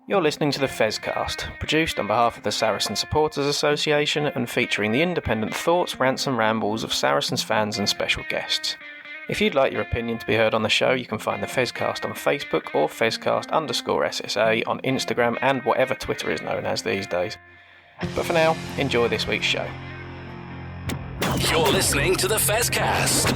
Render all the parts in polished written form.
You're listening to the Fezcast, produced on behalf of the Saracen Supporters Association and featuring the independent thoughts, rants and rambles of Saracens fans and special guests. If you'd like your opinion to be heard on the show, you can find the Fezcast on Facebook or Fezcast_SSA on Instagram and whatever Twitter is known as these days. But for now, enjoy this week's show. You're listening to the Fezcast.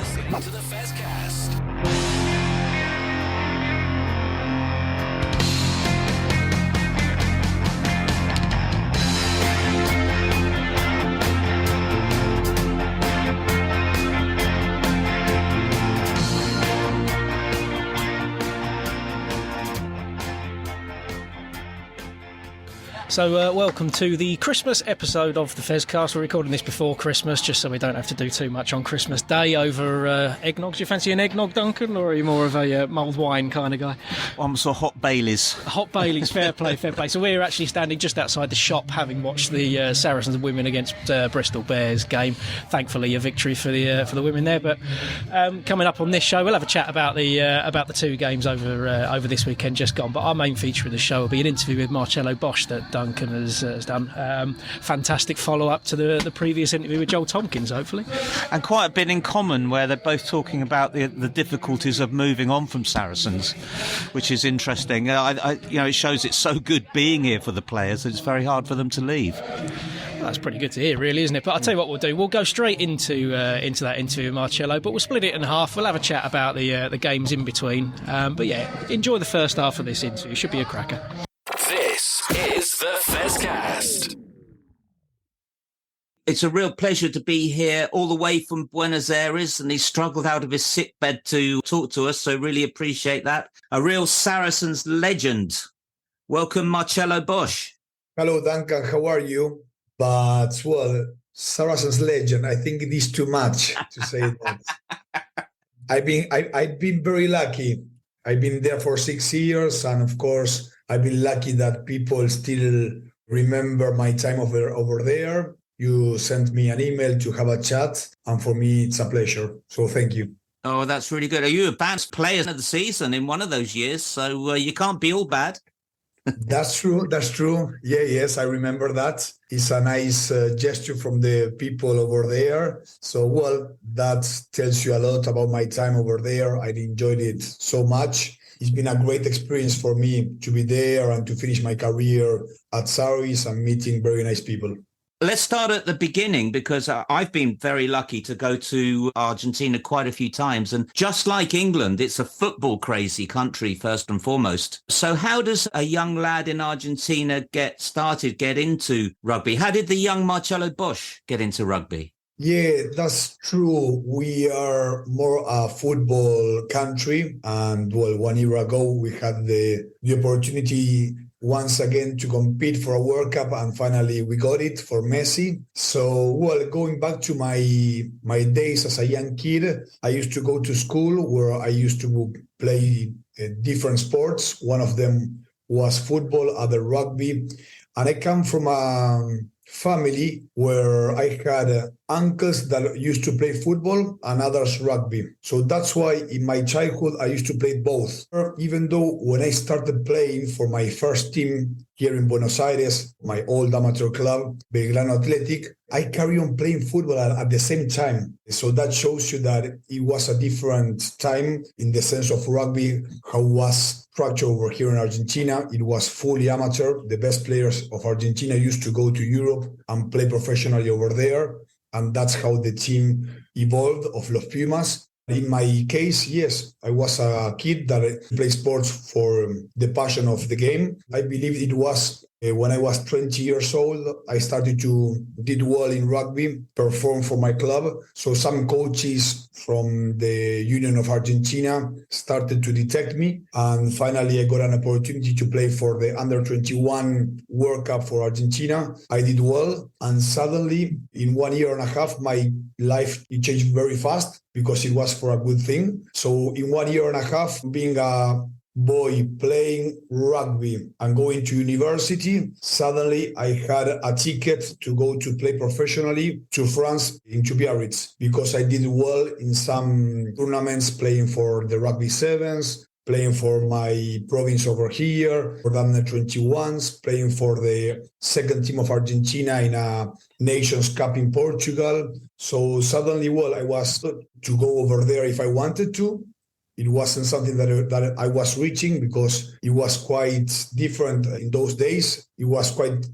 So welcome to the Christmas episode of the Fezcast. We're recording this before Christmas, just so we don't have to do too much on Christmas Day over eggnog. Do you fancy an eggnog, Duncan, or are you more of a mulled wine kind of guy? I'm sort of hot Baileys. Hot Baileys, fair play, fair play. So we're actually standing just outside the shop, having watched the Saracens Women against Bristol Bears game. Thankfully, a victory for the women there. But coming up on this show, we'll have a chat about the two games over this weekend just gone. But our main feature of the show will be an interview with Marcelo Bosch that Duncan has done. Fantastic follow-up to the previous interview with Joel Tompkins, hopefully. And quite a bit in common, where they're both talking about the difficulties of moving on from Saracens, which is interesting. It shows it's so good being here for the players that it's very hard for them to leave. Well, that's pretty good to hear, really, isn't it? But I'll tell you what we'll do. We'll go straight into that interview with Marcelo, but we'll split it in half. We'll have a chat about the games in between. But yeah, enjoy the first half of this interview. Should be a cracker. This is the Fezcast. It's a real pleasure to be here all the way from Buenos Aires, and he struggled out of his sick bed to talk to us, so really appreciate that. A real Saracens legend. Welcome, Marcelo Bosch. Hello, Duncan. How are you? But, well, Saracens legend, I think it is too much to say that. I've been very lucky. I've been there for 6 years, and of course, I've been lucky that people still remember my time over there. You sent me an email to have a chat, and for me, it's a pleasure. So thank you. Oh, that's really good. Are you a bad player of the season in one of those years? So you can't be all bad. That's true. Yes, I remember that. It's a nice gesture from the people over there. So, well, that tells you a lot about my time over there. I enjoyed it so much. It's been a great experience for me to be there and to finish my career at Saracens and meeting very nice people. Let's start at the beginning, because I've been very lucky to go to Argentina quite a few times. And just like England, it's a football crazy country, first and foremost. So how does a young lad in Argentina get into rugby? How did the young Marcelo Bosch get into rugby? Yeah, that's true. We are more a football country. And well, 1 year ago, we had the opportunity once again to compete for a World Cup, and finally we got it for Messi. So, well, going back to my days as a young kid, I used to go to school where I used to play different sports. One of them was football, other rugby. And I come from a family where I had uncles that used to play football and others rugby. So that's why in my childhood, I used to play both. Even though when I started playing for my first team here in Buenos Aires, my old amateur club, Belgrano Athletic, I carry on playing football at the same time. So that shows you that it was a different time in the sense of rugby, how it was structured over here in Argentina. It was fully amateur. The best players of Argentina used to go to Europe and play professionally over there. And that's how the team evolved of Los Pumas. In my case, yes, I was a kid that played sports for the passion of the game. I believe it was when I was 20 years old, I started to did well in rugby, perform for my club. So some coaches from the Union of Argentina started to detect me. And finally, I got an opportunity to play for the Under-21 World Cup for Argentina. I did well. And suddenly, in 1 year and a half, my life it changed very fast because it was for a good thing. So in 1 year and a half, being a boy playing rugby and going to university, suddenly I had a ticket to go to play professionally to France into Biarritz because I did well in some tournaments playing for the rugby sevens, playing for my province over here, for the under-21s, playing for the second team of Argentina in a Nations Cup in Portugal. So suddenly, I was to go over there if I wanted to. It wasn't something that I was reaching because it was quite different in those days. It was quite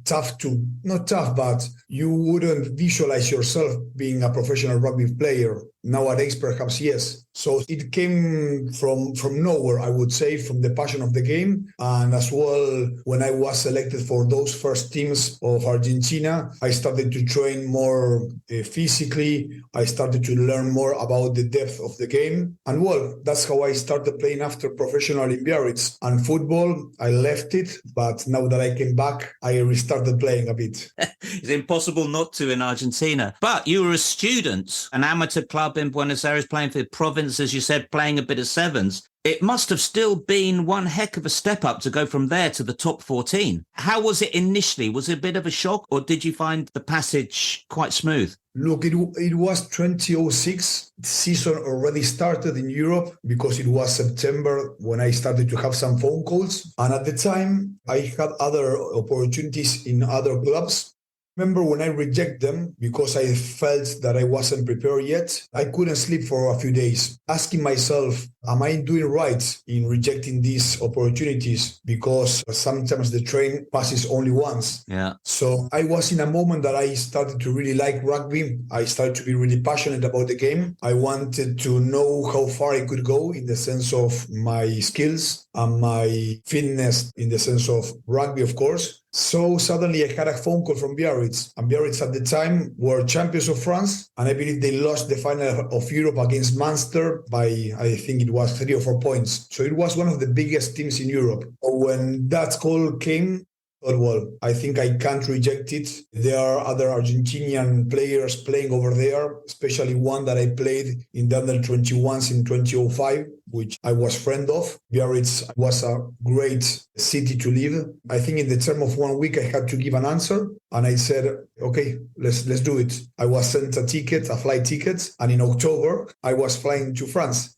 not tough, but you wouldn't visualize yourself being a professional rugby player. Nowadays, perhaps, yes. So it came from nowhere, I would say, from the passion of the game. And as well, when I was selected for those first teams of Argentina, I started to train more physically. I started to learn more about the depth of the game. And that's how I started playing after professional in Biarritz. And football, I left it. But now that I came back, I restarted playing a bit. It's impossible not to in Argentina. But you were a student, an amateur club in Buenos Aires, playing for the province, as you said, playing a bit of sevens. It must have still been one heck of a step up to go from there to the top 14. How was it initially? Was it a bit of a shock, or did you find the passage quite smooth? Look, it was 2006. The season already started in Europe because it was September when I started to have some phone calls. And at the time, I had other opportunities in other clubs. Remember when I reject them because I felt that I wasn't prepared yet, I couldn't sleep for a few days, asking myself, am I doing right in rejecting these opportunities? Because sometimes the train passes only once. Yeah. So I was in a moment that I started to really like rugby. I started to be really passionate about the game. I wanted to know how far I could go in the sense of my skills and my fitness in the sense of rugby, of course. So suddenly I had a phone call from Biarritz. And Biarritz at the time were champions of France. And I believe they lost the final of Europe against Munster by, I think it was 3 or 4 points. So it was one of the biggest teams in Europe. When that call came, I thought, I think I can't reject it. There are other Argentinian players playing over there, especially one that I played in the under-21s in 2005, which I was friend of. Biarritz was a great city to live. I think in the term of 1 week, I had to give an answer. And I said, okay, let's do it. I was sent a flight ticket. And in October, I was flying to France.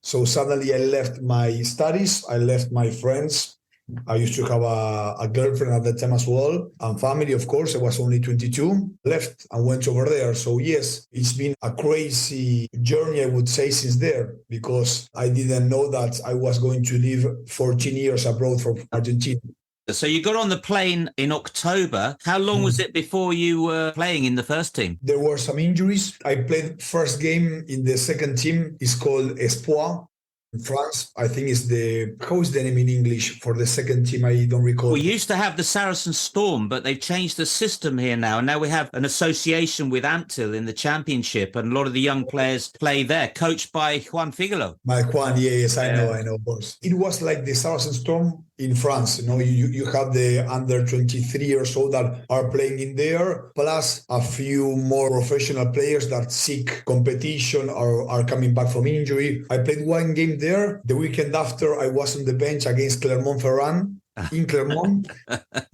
So suddenly I left my studies. I left my friends. I used to have a girlfriend at that time as well, and family, of course. I was only 22, left and went over there. So yes, it's been a crazy journey, I would say, since there, because I didn't know that I was going to live 14 years abroad from Argentina. So you got on the plane in October. How long was it before you were playing in the first team? There were some injuries. I played first game in the second team. It's called Espoir. In France, I think how is the name in English for the second team? I don't recall. We used to have the Saracen Storm, but they've changed the system here now. And now we have an association with Antil in the championship, and a lot of the young players play there, coached by Juan Figueroa. My Juan, yes, I know, of course. It was like the Saracen Storm in France. You have the under 23 years old that are playing in there, plus a few more professional players that seek competition or are coming back from injury. I played one game there. The weekend after, I was on the bench against Clermont-Ferrand in Clermont.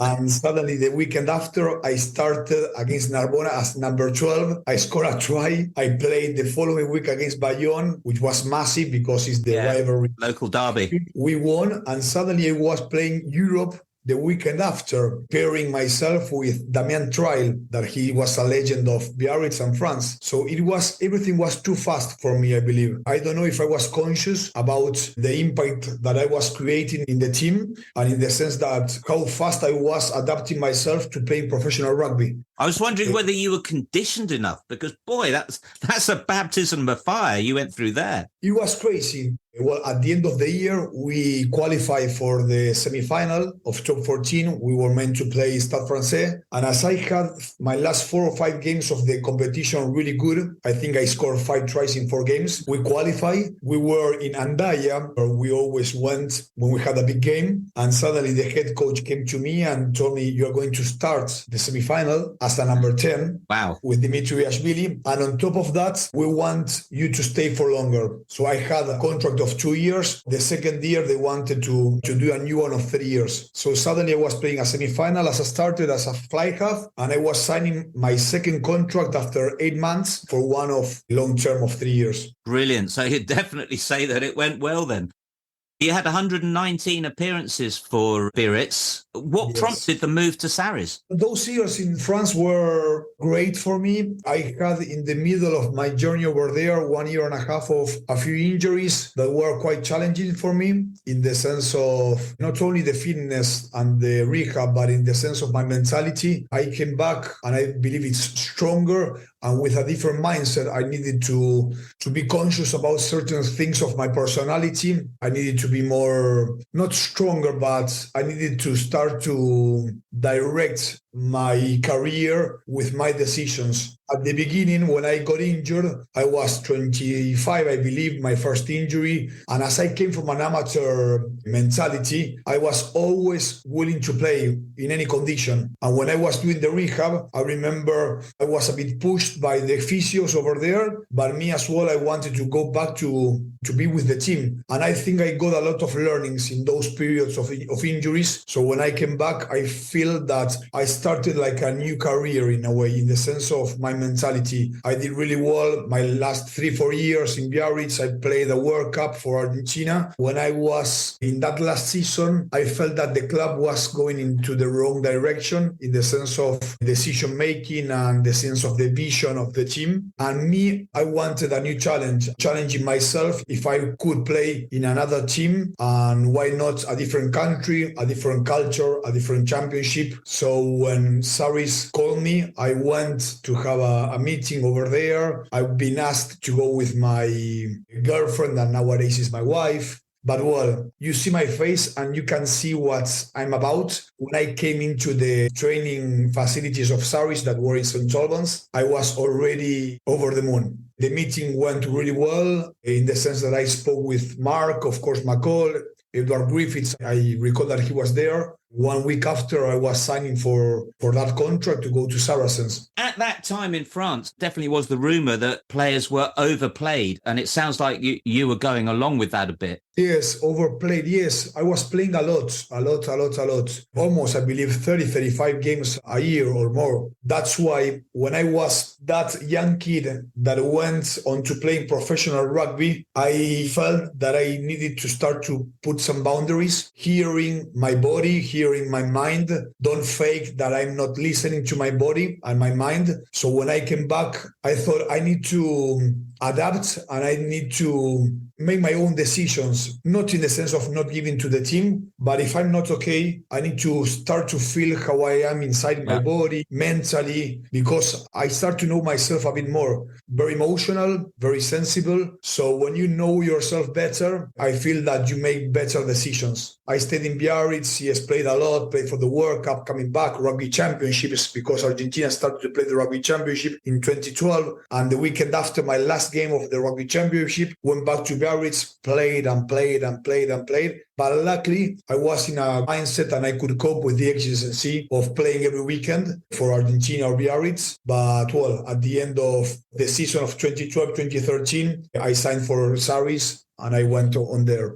And suddenly the weekend after, I started against Narbona as number 12. I scored a try. I played the following week against Bayonne, which was massive because it's the rivalry. Local derby. We won, and suddenly I was playing Europe the weekend after, pairing myself with Damien Trial, that he was a legend of Biarritz and France. So everything was too fast for me, I believe. I don't know if I was conscious about the impact that I was creating in the team, and in the sense that how fast I was adapting myself to playing professional rugby. I was wondering whether you were conditioned enough, because boy, that's a baptism of fire you went through there. It was crazy. Well, at the end of the year, we qualified for the semi-final of top 14. We were meant to play Stade Francais. And as I had my last 4 or 5 games of the competition really good, I think I scored 5 tries in 4 games. We qualified. We were in Andaya, where we always went when we had a big game. And suddenly the head coach came to me and told me, you're going to start the semi-final as a number 10. Wow. With Dimitri Ashvili. And on top of that, we want you to stay for longer. So I had a contract of 2 years. The second year, they wanted to do a new one of 3 years. So suddenly I was playing a semi-final as I started as a fly half, and I was signing my second contract after 8 months for one of long term of 3 years. Brilliant. So you'd definitely say that it went well then. You had 119 appearances for Biarritz. What prompted the move to Sarries? Those years in France were great for me. I had in the middle of my journey over there 1 year and a half of a few injuries that were quite challenging for me in the sense of not only the fitness and the rehab, but in the sense of my mentality. I came back and I believe it's stronger and with a different mindset. I needed to be conscious about certain things of my personality. I needed to be more, not stronger, but I needed to start to direct my career with my decisions. At the beginning, when I got injured, I was 25, I believe, my first injury. And as I came from an amateur mentality, I was always willing to play in any condition. And when I was doing the rehab, I remember I was a bit pushed by the physios over there, but me as well, I wanted to go back to be with the team. And I think I got a lot of learnings in those periods of injuries. So when I came back, I feel that I started like a new career in a way, in the sense of my mentality. I did really well my last 3-4 years in Biarritz. I played a World Cup for Argentina. When I was in that last season, I felt that the club was going into the wrong direction in the sense of decision making and the sense of the vision of the team. And me, I wanted a new challenge, challenging myself if I could play in another team, and why not a different country, a different culture, a different championship. So when Sarries called me, I went to have a meeting over there. I've been asked to go with my girlfriend, that nowadays is my wife. But well, you see my face and you can see what I'm about. When I came into the training facilities of Sarries that were in St. Albans, I was already over the moon. The meeting went really well in the sense that I spoke with Mark, of course, McCall, Edward Griffiths. I recall that he was there. 1 week after I was signing for that contract to go to Saracens. At that time in France, definitely was the rumour that players were overplayed. And it sounds like you were going along with that a bit. Yes, overplayed. Yes, I was playing a lot. Almost, I believe, 35 games a year or more. That's why when I was that young kid that went on to playing professional rugby, I felt that I needed to start to put some boundaries, hearing my body, hearing my mind. Don't fake that I'm not listening to my body and my mind. So when I came back, I thought I need to adapt and I need to make my own decisions, not in the sense of not giving to the team, but if I'm not okay, I need to start to feel how I am inside my body, mentally, because I start to know myself a bit more. Very emotional, very sensible. So when you know yourself better, I feel that you make better decisions. I stayed in Biarritz, yes, played a lot, played for the World Cup, coming back, rugby championships, because Argentina started to play the rugby championship in 2012. And the weekend after my last game of the rugby championship, went back to Biarritz, played. But luckily, I was in a mindset and I could cope with the exigency of playing every weekend for Argentina or Biarritz. But well, at the end of the season of 2012-2013, I signed for Sarries and I went on there.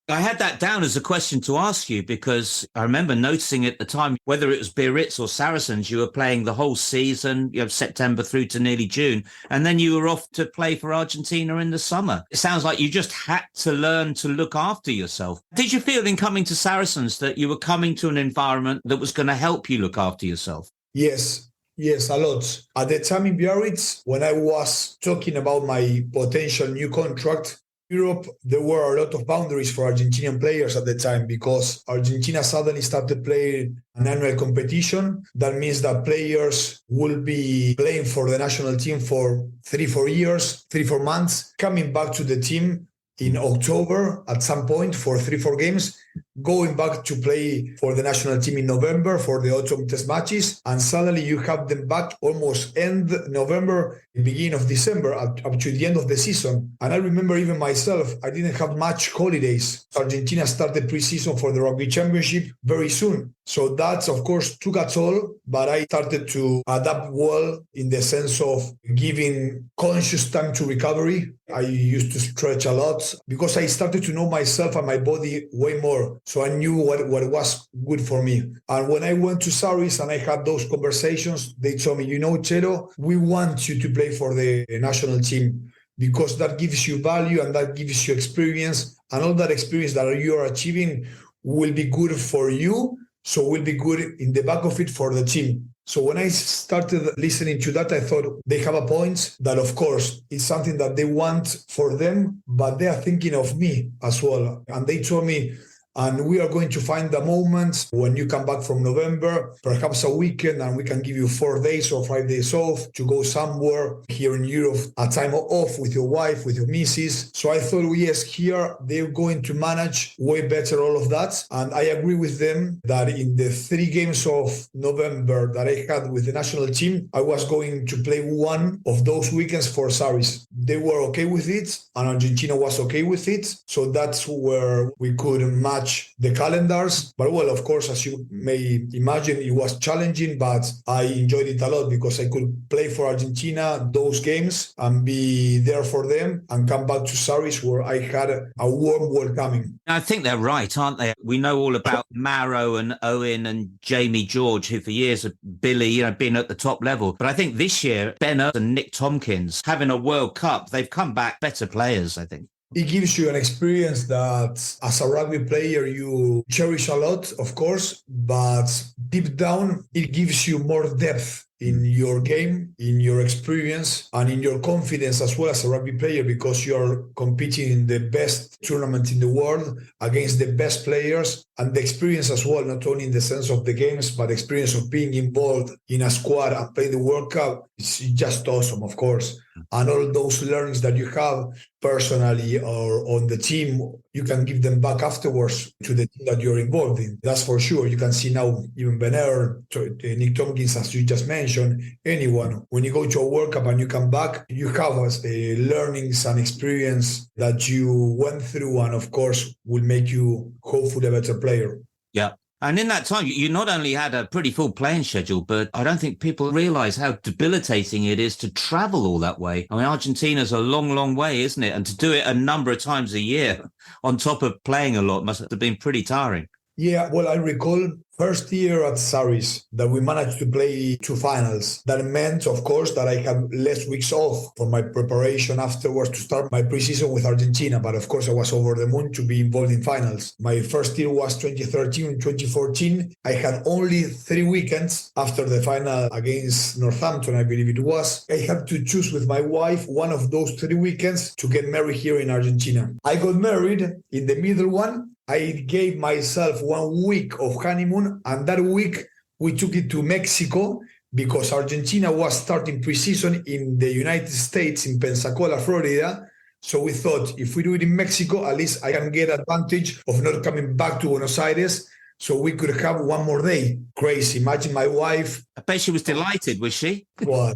I had that down as a question to ask you because I remember noticing at the time, whether it was Biarritz or Saracens, you were playing the whole season, September through to nearly June, and then you were off to play for Argentina in the summer. It sounds like you just had to learn to look after yourself. Did you feel in coming to Saracens that you were coming to an environment that was going to help you look after yourself? Yes, a lot. At the time in Biarritz, when I was talking about my potential new contract, Europe, there were a lot of boundaries for Argentinian players at the time because Argentina suddenly started playing an annual competition. That means that players will be playing for the national team for 3-4 months, coming back to the team in October at some point for 3-4 games, going back to play for the national team in November for the autumn test matches, and suddenly you have them back almost end November, beginning of December, up to the end of the season. And I remember even myself, I didn't have much holidays. Argentina started pre-season for the rugby championship very soon. So that, of course, took a toll, but I started to adapt well in the sense of giving conscious time to recovery. I used to stretch a lot because I started to know myself and my body way more. So I knew what was good for me. And when I went to Sarries and I had those conversations, they told me, Chelo, we want you to play for the national team, because that gives you value and that gives you experience, and all that experience that you are achieving will be good for you, so will be good in the back of it for the team. So when I started listening to that, I thought they have a point that, of course, it's something that they want for them, but they are thinking of me as well. And they told me, and we are going to find the moment when you come back from November, perhaps a weekend, and we can give you 4 days or 5 days off to go somewhere here in Europe, a time off with your wife, with your missus. So I thought, well, yes, here they're going to manage way better all of that. And I agree with them that in the 3 games of November that I had with the national team, I was going to play one of those weekends for Saracens. They were okay with it, and Argentina was okay with it. So that's where we could match the calendars. But well, of course, as you may imagine, it was challenging, but I enjoyed it a lot because I could play for Argentina those games and be there for them and come back to Saracens where I had a warm welcoming. I think they're right, aren't they? We know all about Maro and Owen and Jamie George, who for years have Billy, been at the top level. But I think this year, Benner and Nick Tompkins having a World Cup, they've come back better players, I think. It gives you an experience that as a rugby player you cherish a lot, of course, but deep down it gives you more depth in your game, in your experience, and in your confidence as well as a rugby player, because you're competing in the best tournament in the world against the best players, and the experience as well, not only in the sense of the games, but the experience of being involved in a squad and playing the World Cup. It's just awesome, of course. And all those learnings that you have personally or on the team, you can give them back afterwards to the team that you're involved in. That's for sure. You can see now even Benner, Nick Tompkins, as you just mentioned, anyone. When you go to a World Cup and you come back, you have learnings and experience that you went through, and of course will make you hopefully a better player. Yeah. And in that time, you not only had a pretty full playing schedule, but I don't think people realise how debilitating it is to travel all that way. I mean, Argentina's a long, long way, isn't it? And to do it a number of times a year on top of playing a lot must have been pretty tiring. Yeah, well, I recall first year at Saracens that we managed to play 2 finals. That meant, of course, that I had less weeks off for my preparation afterwards to start my preseason with Argentina. But of course, I was over the moon to be involved in finals. My first year was 2013 and 2014. I had only 3 weekends after the final against Northampton, I believe it was. I had to choose with my wife one of those 3 weekends to get married here in Argentina. I got married in the middle one. I gave myself 1 week of honeymoon, and that week we took it to Mexico because Argentina was starting preseason in the United States in Pensacola, Florida. So we thought if we do it in Mexico, at least I can get advantage of not coming back to Buenos Aires. So we could have 1 more day. Crazy. Imagine my wife. I bet she was delighted, was she? Well,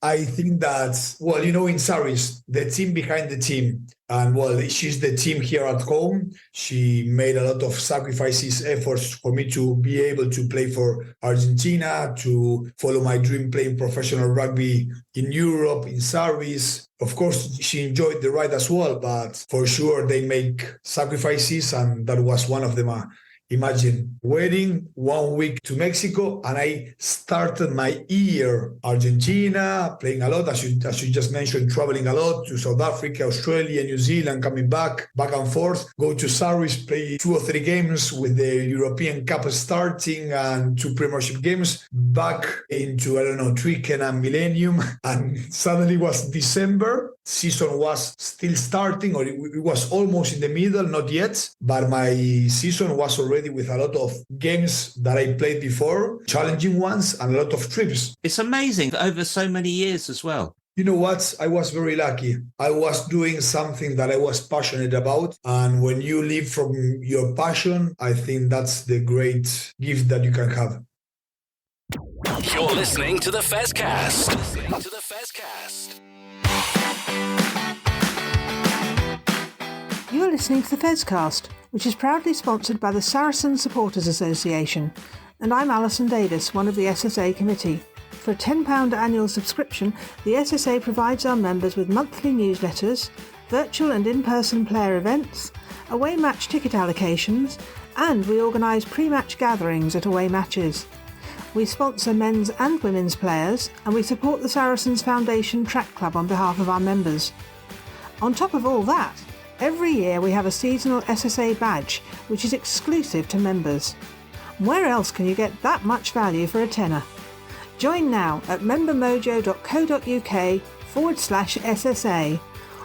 I think that, in Saracens, the team behind the team, and she's the team here at home. She made a lot of sacrifices, efforts for me to be able to play for Argentina, to follow my dream playing professional rugby in Europe, in Saracens. Of course, she enjoyed the ride as well, but for sure they make sacrifices, and that was one of them. Imagine wedding, 1 week to Mexico, and I started my year Argentina, playing a lot, as you just mentioned, traveling a lot to South Africa, Australia, New Zealand, coming back and forth, go to Saracens, play 2 or 3 games with the European Cup starting and 2 Premiership games, back into, Twickenham, Millennium, and suddenly it was December. Season was still starting, or it was almost in the middle, not yet, but my season was already with a lot of games that I played before, challenging ones, and a lot of trips. It's amazing over so many years as well. You know what? I was very lucky. I was doing something that I was passionate about. And when you live from your passion, I think that's the great gift that you can have. You're listening to the Fezcast. You are listening to the Fezcast, which is proudly sponsored by the Saracens Supporters Association, and I'm Alison Davis, one of the SSA committee. For a £10 annual subscription, the SSA provides our members with monthly newsletters, virtual and in-person player events, away match ticket allocations, and we organise pre-match gatherings at away matches. We sponsor men's and women's players, and we support the Saracens Foundation Track Club on behalf of our members. On top of all that, every year we have a seasonal SSA badge, which is exclusive to members. Where else can you get that much value for a tenner? Join now at membermojo.co.uk/SSA,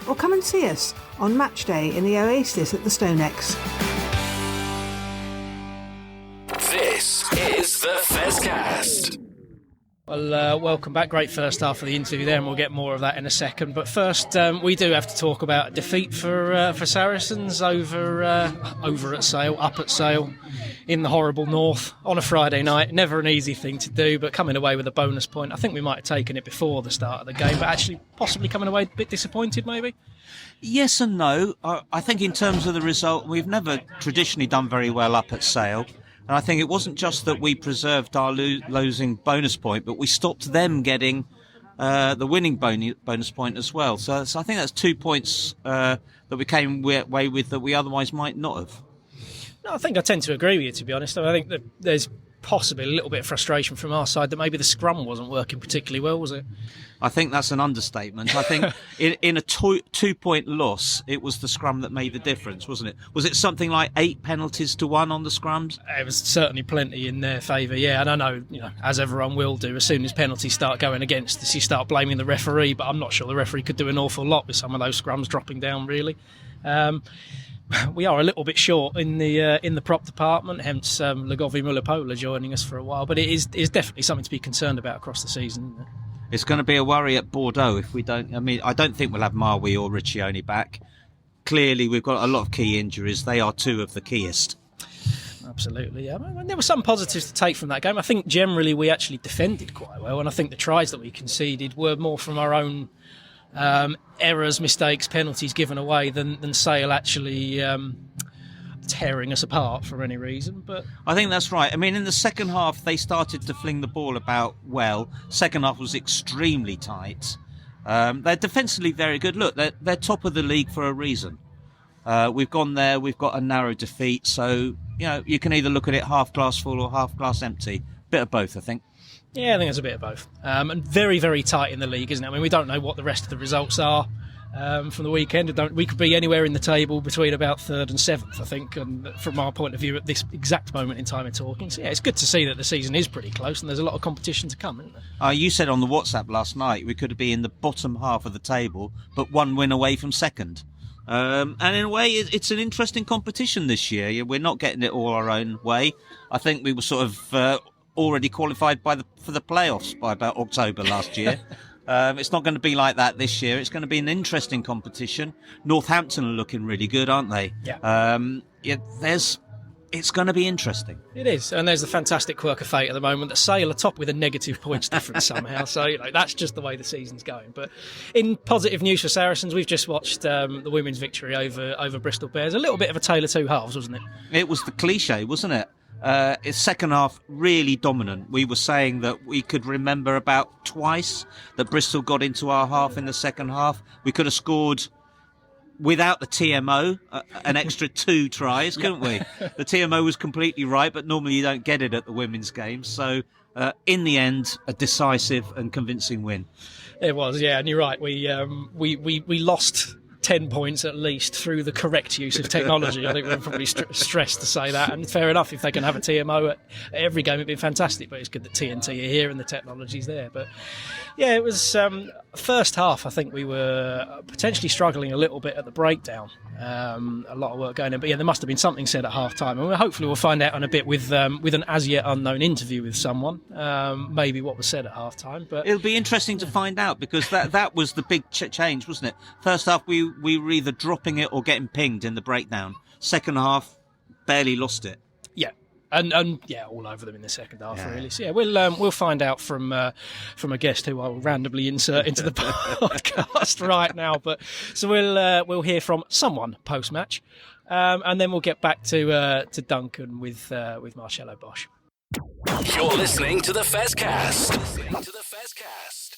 or come and see us on match day in the Oasis at the Stonex. This is the Fezcast. Well, welcome back. Great first half of the interview there, and we'll get more of that in a second. But first, we do have to talk about a defeat for Saracens over at Sale, up at Sale, in the horrible north on a Friday night. Never an easy thing to do, but coming away with a bonus point. I think we might have taken it before the start of the game, but actually possibly coming away a bit disappointed, maybe. Yes and no. I think in terms of the result, we've never traditionally done very well up at Sale. And I think it wasn't just that we preserved our losing bonus point, but we stopped them getting the winning bonus point as well. So I think that's 2 points that we came away with that we otherwise might not have. No, I think I tend to agree with you, to be honest. I think that there's possibly a little bit of frustration from our side that maybe the scrum wasn't working particularly well, was it? I think that's an understatement. I think in a 2-point loss, it was the scrum that made the difference, wasn't it? Was it something like 8 penalties to 1 on the scrums? It was certainly plenty in their favour, yeah. And I know, as everyone will do, as soon as penalties start going against us, you start blaming the referee, but I'm not sure the referee could do an awful lot with some of those scrums dropping down, really. We are a little bit short in the prop department, hence Legovi Mulipola joining us for a while. But it is definitely something to be concerned about across the season, isn't it? It's going to be a worry at Bordeaux if we don't. I mean, I don't think we'll have Marwi or Riccioni back. Clearly, we've got a lot of key injuries. They are 2 of the keyest. Absolutely, yeah. There were some positives to take from that game. I think generally we actually defended quite well, and I think the tries that we conceded were more from our own errors, mistakes, penalties given away than Sale actually tearing us apart for any reason. But I think that's right. I mean, in the second half, they started to fling the ball about well. Second half was extremely tight. They're defensively very good. Look, they're top of the league for a reason. We've gone there. We've got a narrow defeat. So, you can either look at it half glass full or half glass empty. Bit of both, I think. Yeah, I think it's a bit of both. And very, very tight in the league, isn't it? I mean, we don't know what the rest of the results are from the weekend. We could be anywhere in the table between about 3rd and 7th, I think, and from our point of view at this exact moment in time in talking. So, yeah, it's good to see that the season is pretty close and there's a lot of competition to come, isn't there? You said on the WhatsApp last night we could be in the bottom half of the table, but 1 win away from second. And in a way, it's an interesting competition this year. We're not getting it all our own way. I think we were sort of already qualified for the playoffs by about October last year. It's not going to be like that this year. It's going to be an interesting competition. Northampton are looking really good, aren't they? Yeah. It's going to be interesting. It is, and there's the fantastic quirk of fate at the moment that Sale are top with a negative points difference somehow. So that's just the way the season's going. But in positive news for Saracens, we've just watched the women's victory over Bristol Bears. A little bit of a tale of two halves, wasn't it? It was the cliche, wasn't it? Its second half really dominant. We were saying that we could remember about twice that Bristol got into our half in the second half. We could have scored without the TMO an extra 2 tries, couldn't we? The TMO was completely right, but normally you don't get it at the women's games. So in the end, a decisive and convincing win. It was, yeah, and you're right. We lost 10 points at least through the correct use of technology. I think we're probably stressed to say that, and fair enough, if they can have a TMO at every game it'd be fantastic, but it's good that TNT are here and the technology's there. But yeah, it was first half, I think we were potentially struggling a little bit at the breakdown. A lot of work going in, but yeah, there must have been something said at half time, and hopefully we'll find out in a bit with an as yet unknown interview with someone, maybe what was said at half time. But it'll be interesting to find out, because that was the big change, wasn't it? First half we were either dropping it or getting pinged in the breakdown. Second half, barely lost it. Yeah. And yeah, all over them in the second half, really. So yeah, we'll find out from a guest who I will randomly insert into the podcast right now. But so we'll hear from someone post match, and then we'll get back to Duncan with Marcelo Bosch. You're listening to the Fezcast.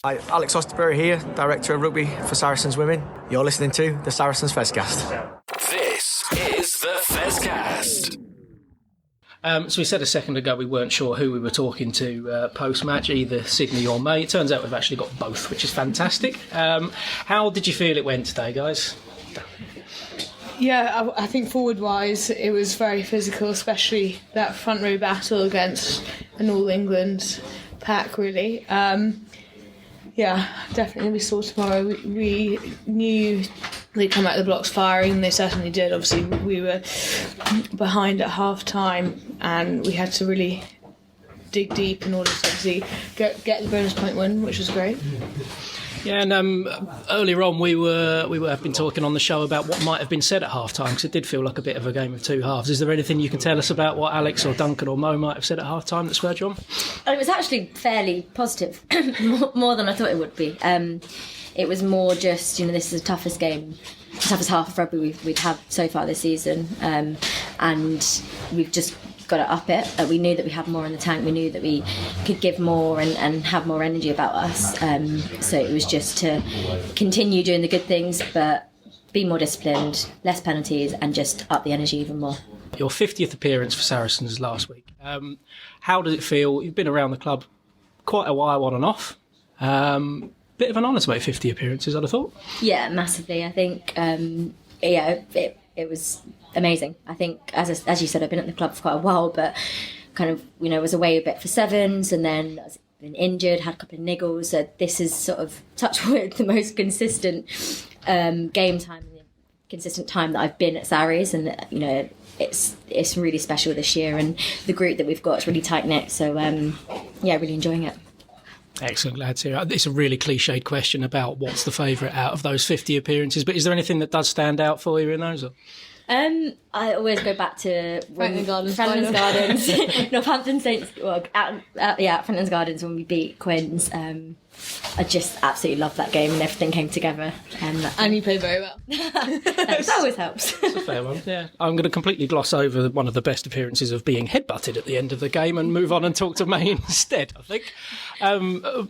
Hi, Alex Osterbury here, Director of Rugby for Saracens Women. You're listening to the Saracens Fezcast. This is the Fezcast. So we said a second ago we weren't sure who we were talking to post-match, either Sydney or May. It turns out we've actually got both, which is fantastic. How did you feel it went today, guys? Yeah, I think forward-wise it was very physical, especially that front row battle against an all-England pack, really. Definitely we saw tomorrow. We knew they'd come out of the blocks firing, and they certainly did. Obviously, we were behind at half-time, and we had to really dig deep in order to obviously get the bonus point win, which was great. Yeah, and earlier on we have been talking on the show about what might have been said at half-time, because it did feel like a bit of a game of two halves. Is there anything you can tell us about what Alex or Duncan or Mo might have said at half-time that spurred you on? It was actually fairly positive, more than I thought it would be. It was more just, this is the toughest half of rugby we've had so far this season, and we've just got to up it. We knew that we had more in the tank. We knew that we could give more and have more energy about us. So it was just to continue doing the good things, but be more disciplined, less penalties, and just up the energy even more. Your 50th appearance for Saracens last week. How does it feel? You've been around the club quite a while, on and off. Bit of an honour to make 50 appearances, I'd have thought. Yeah, massively. I think, it was amazing. I think, as you said, I've been at the club for quite a while, but kind of, was away a bit for sevens, and then I've been injured, had a couple of niggles. So this is sort of, touch wood, the most consistent game time, consistent time that I've been at Sarries, and it's really special this year, and the group that we've got is really tight knit. So really enjoying it. Excellent, glad to hear it. It's a really cliched question about what's the favourite out of those 50 appearances, but is there anything that does stand out for you in those? I always go back to Franklin's Gardens, Northampton Saints. Well, Franklin's Gardens when we beat Quins. I just absolutely loved that game, and everything came together. And you played very well. That always helps. That's a fair one. Yeah, I'm going to completely gloss over one of the best appearances of being headbutted at the end of the game and move on and talk to May instead. I think,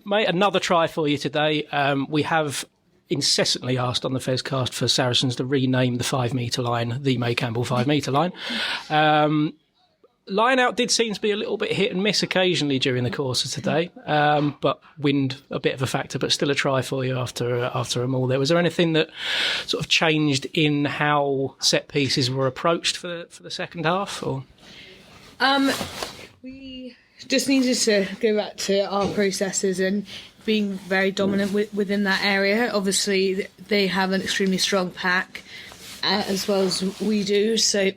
May, another try for you today. We have incessantly asked on the Fezcast for Saracens to rename the 5 metre line the May Campbell 5 metre line. Line out did seem to be a little bit hit and miss occasionally during the course of today, but wind a bit of a factor, but still a try for you after a maul there. Was there anything that sort of changed in how set pieces were approached for the second half? Or we just needed to go back to our processes and being very dominant within that area. Obviously, they have an extremely strong pack, as well as we do, so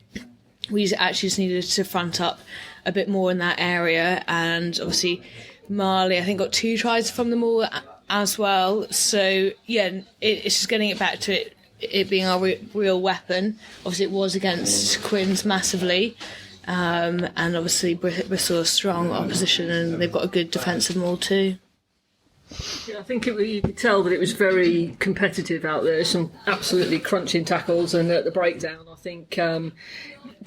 we actually just needed to front up a bit more in that area. And obviously Marley, I think, got 2 tries from them all as well. So yeah, it's just getting it back to it being our real weapon. Obviously it was against Quins massively, and obviously Bristol are strong opposition, and they've got a good defensive maul too. Yeah, I think you could tell that it was very competitive out there. Some absolutely crunching tackles, and at the breakdown, I think.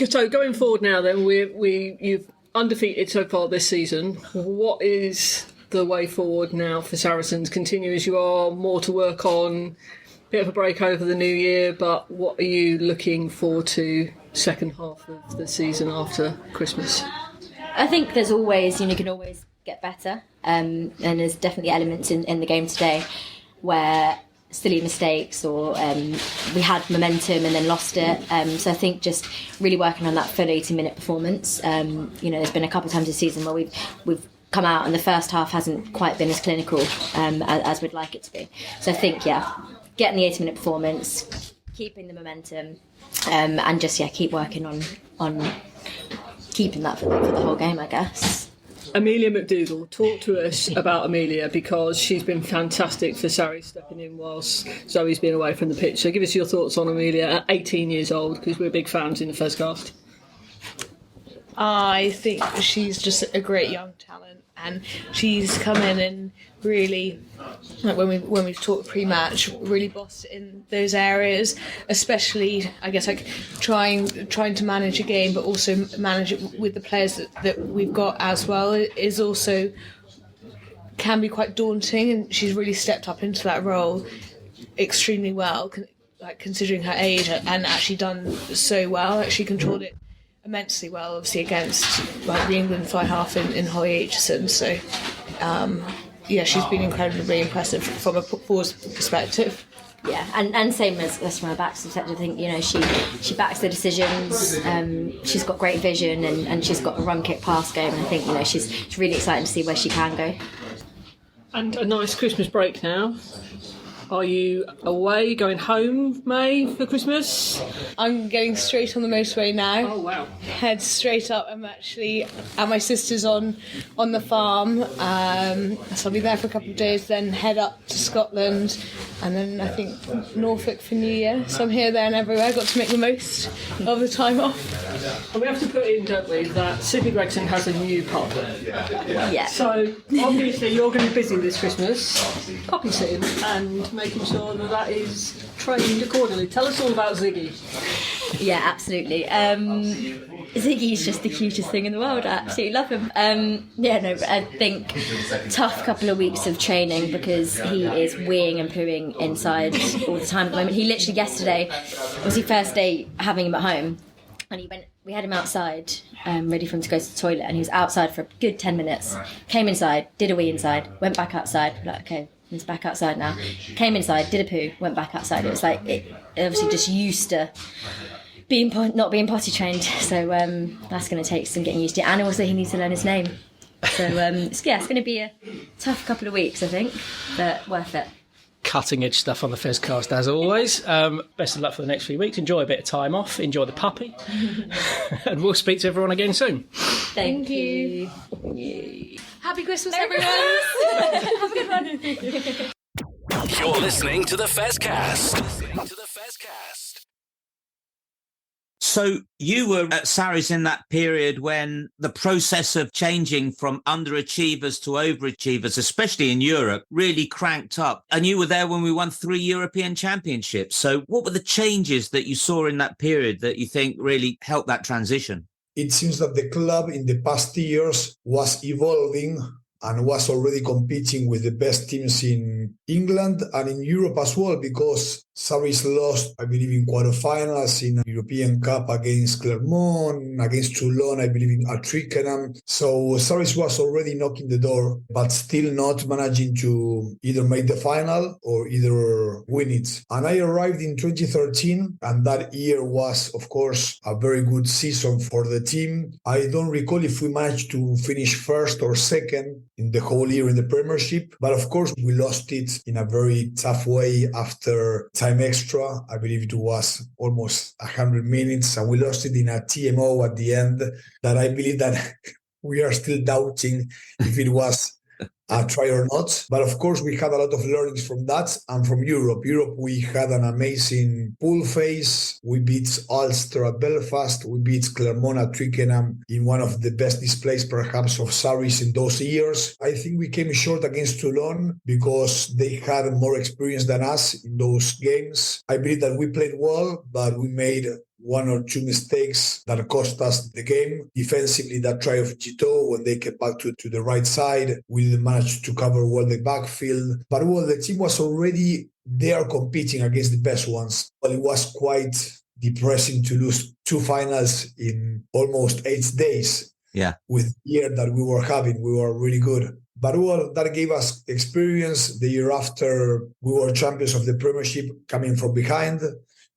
So going forward now, then you've undefeated so far this season. What is the way forward now for Saracens? Continue as you are, more to work on, bit of a break over the new year, but what are you looking forward to second half of the season after Christmas? I think there's always, you can always get better, and there's definitely elements in the game today where silly mistakes or we had momentum and then lost it, so I think just really working on that full 80-minute performance. There's been a couple of times this season where we've come out and the first half hasn't quite been as clinical as we'd like it to be, so I think getting the 80-minute performance, keeping the momentum, and just keep working on keeping that for the whole game, I guess. Amelia McDougall, talk to us about Amelia, because she's been fantastic for Sarri, stepping in whilst Zoe's been away from the pitch. So give us your thoughts on Amelia at 18 years old, because we're big fans in the Fezcast. I think she's just a great young talent, and she's come in and really, like when we've talked pre-match, really bossed in those areas, especially I guess like trying to manage a game, but also manage it with the players that we've got as well is also can be quite daunting, and she's really stepped up into that role extremely well, like considering her age, and actually done so well. Actually controlled it immensely well, obviously, against the England fly half in Holly E17. So, she's been incredibly impressive from a forwards perspective. Yeah, and same as from her back's perspective. I think, she backs the decisions. She's got great vision and she's got a run, kick, pass game. And I think, she's really excited to see where she can go. And a nice Christmas break now. Are you away, going home, May, for Christmas? I'm getting straight on the motorway now. Oh, wow. Head straight up. I'm actually at my sister's on the farm. So I'll be there for a couple of days, then head up to Scotland, and then I think Norfolk for New Year. So I'm here, there and everywhere. I've got to make the most of the time off. And we have to put in, don't we, that Sydney Gregson has a new pup. Yeah. So obviously you're going to be busy this Christmas, puppy sitting and making sure that is trained accordingly. Tell us all about Ziggy. Yeah, absolutely. Ziggy's just the cutest thing in the world. I absolutely love him. I think tough couple of weeks of training because he is weeing and pooing inside all the time at the moment. He literally yesterday was his first day having him at home, and we had him outside, ready for him to go to the toilet, and he was outside for a good 10 minutes. Came inside, did a wee inside, went back outside. We're like, okay, he's back outside now. Came inside, did a poo, went back outside. It was like, it obviously just used to not being potty trained, so that's going to take some getting used to. And also he needs to learn his name. So it's going to be a tough couple of weeks, I think, but worth it. Cutting edge stuff on the Fezcast as always. Best of luck for the next few weeks. Enjoy a bit of time off. Enjoy the puppy. And we'll speak to everyone again soon. Thank you. Happy Christmas, everyone. Have a good one. You're listening to the Fezcast. So you were at Sarries in that period when the process of changing from underachievers to overachievers, especially in Europe, really cranked up. And you were there when we won 3 European championships. So what were the changes that you saw in that period that you think really helped that transition? It seems that the club in the past years was evolving and was already competing with the best teams in England and in Europe as well, because Sarries lost, I believe, in quarterfinals in a European Cup against Clermont, against Toulon, I believe, at Twickenham. So Sarries was already knocking the door, but still not managing to either make the final or either win it. And I arrived in 2013, and that year was, of course, a very good season for the team. I don't recall if we managed to finish first or second in the whole year in the Premiership, but of course we lost it in a very tough way after time extra. I believe it was almost 100 minutes, and we lost it in a TMO at the end that I believe that we are still doubting if it was a try or not. But of course, we had a lot of learnings from that and from Europe. We had an amazing pool phase. We beat Ulster at Belfast. We beat Clermont at Twickenham in one of the best displays, perhaps, of Sarries in those years. I think we came short against Toulon because they had more experience than us in those games. I believe that we played well, but we made one or two mistakes that cost us the game. Defensively, that try of Gito, when they came back to the right side, we didn't manage to cover well the backfield. But the team was already there competing against the best ones. But it was quite depressing to lose 2 finals in almost 8 days. Yeah. With the year that we were having, we were really good. But that gave us experience. The year after, we were champions of the Premiership, coming from behind,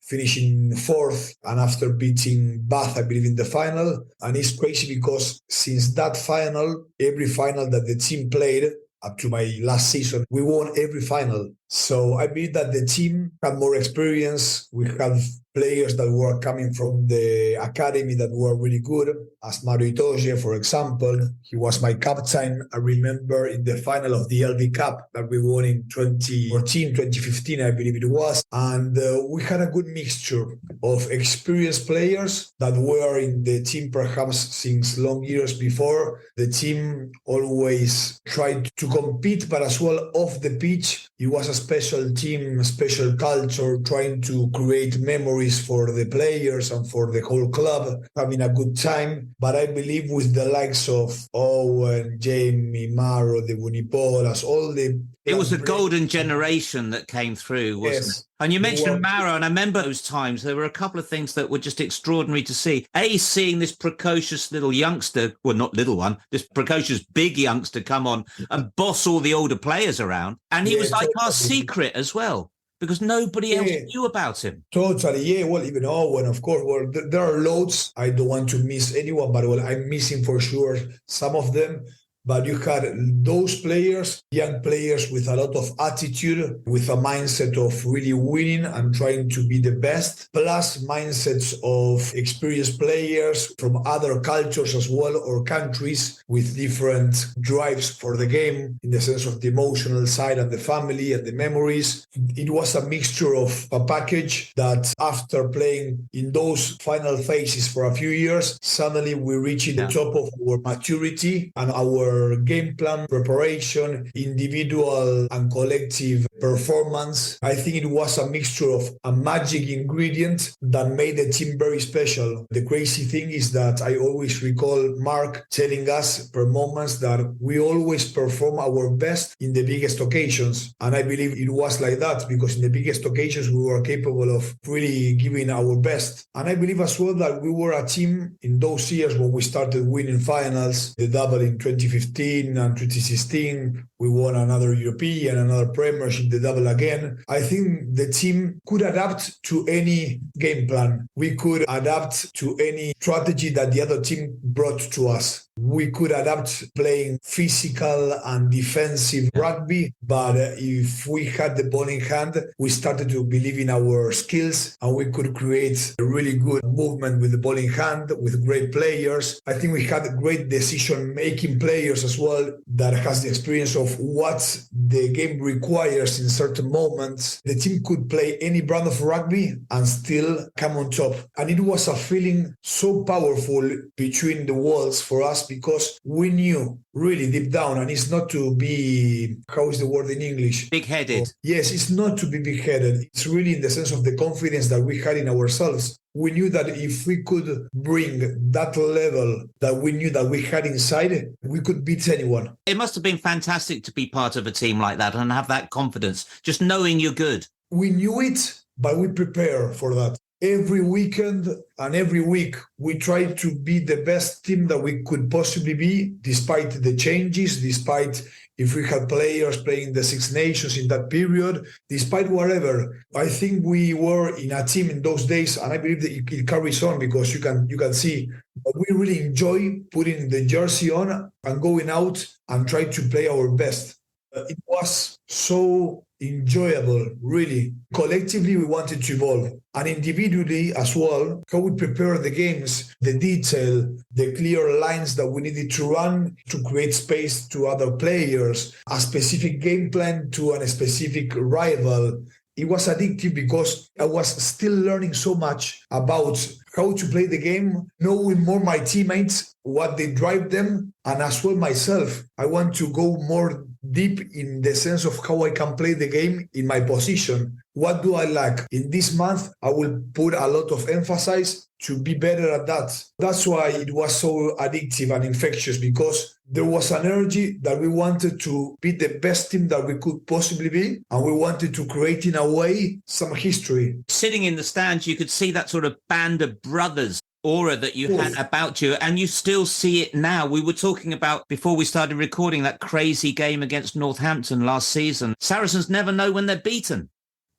finishing 4th, and after beating Bath, I believe, in the final. And it's crazy because since that final, every final that the team played up to my last season, we won every final. So I believe that the team had more experience. We had players that were coming from the academy that were really good, as Mario Itoje, for example. He was my captain. I remember in the final of the LV Cup that we won in 2014, 2015, I believe it was. And we had a good mixture of experienced players that were in the team perhaps since long years before. The team always tried to compete, but as well off the pitch. It was a special team, a special culture, trying to create memories for the players and for the whole club, having a good time. But I believe with the likes of Owen, Jamie, Maro, the Bunipolas, all the... It was a golden generation that came through, wasn't it? And you mentioned Mara, and I remember those times. There were a couple of things that were just extraordinary to see. Seeing this precocious little youngster, well, not little one, this precocious big youngster come on and boss all the older players around. And he was like our secret as well, because nobody else knew about him. Totally, yeah. Well, even Owen, of course. Well, there are loads. I don't want to miss anyone, but I'm missing for sure some of them. But you had those players, young players with a lot of attitude, with a mindset of really winning and trying to be the best, plus mindsets of experienced players from other cultures as well, or countries with different drives for the game in the sense of the emotional side and the family and the memories. It was a mixture of a package that after playing in those final phases for a few years, suddenly we reached the top of our maturity and our game plan, preparation, individual and collective performance. I think it was a mixture of a magic ingredient that made the team very special. The crazy thing is that I always recall Mark telling us per moments that we always perform our best in the biggest occasions. And I believe it was like that because in the biggest occasions we were capable of really giving our best. And I believe as well that we were a team in those years when we started winning finals, the double in 2015 and 2016, we won another European, another Premiership, the double again. I think the team could adapt to any game plan. We could adapt to any strategy that the other team brought to us. We could adapt playing physical and defensive rugby, but if we had the ball in hand, we started to believe in our skills and we could create a really good movement with the ball in hand, with great players. I think we had great decision-making players as well that has the experience of what the game requires in certain moments. The team could play any brand of rugby and still come on top. And it was a feeling so powerful between the walls for us because we knew really deep down, and it's not to be, how is the word in English? Big-headed. Yes, it's not to be big-headed. It's really in the sense of the confidence that we had in ourselves. We knew that if we could bring that level that we knew that we had inside, we could beat anyone. It must have been fantastic to be part of a team like that and have that confidence, just knowing you're good. We knew it, but we prepare for that. Every weekend and every week, we tried to be the best team that we could possibly be, despite the changes, despite if we had players playing the Six Nations in that period, despite whatever. I think we were in a team in those days, and I believe that it carries on because you can see we really enjoy putting the jersey on and going out and try to play our best. It was so enjoyable, really. Collectively, we wanted to evolve. And individually as well, how we prepare the games, the detail, the clear lines that we needed to run to create space to other players, a specific game plan to a specific rival. It was addictive because I was still learning so much about how to play the game, knowing more my teammates, what they drive them, and as well myself. I want to go more deep in the sense of how I can play the game in my position. What do I lack? In this month, I will put a lot of emphasis to be better at that. That's why it was so addictive and infectious, because there was an energy that we wanted to be the best team that we could possibly be, and we wanted to create, in a way, some history. Sitting in the stands, you could see that sort of band of brothers aura that you had about you, and you still see it now. We were talking about, before we started recording, that crazy game against Northampton last season. Saracens never know when they're beaten.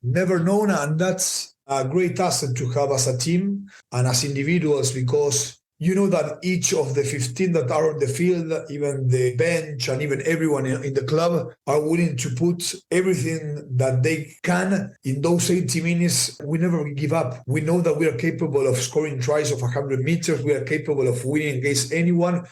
Never known, and that's a great asset to have as a team and as individuals, because you know that each of the 15 that are on the field, even the bench and even everyone in the club, are willing to put everything that they can in those 80 minutes. We never give up. We know that we are capable of scoring tries of 100 meters. We are capable of winning against anyone.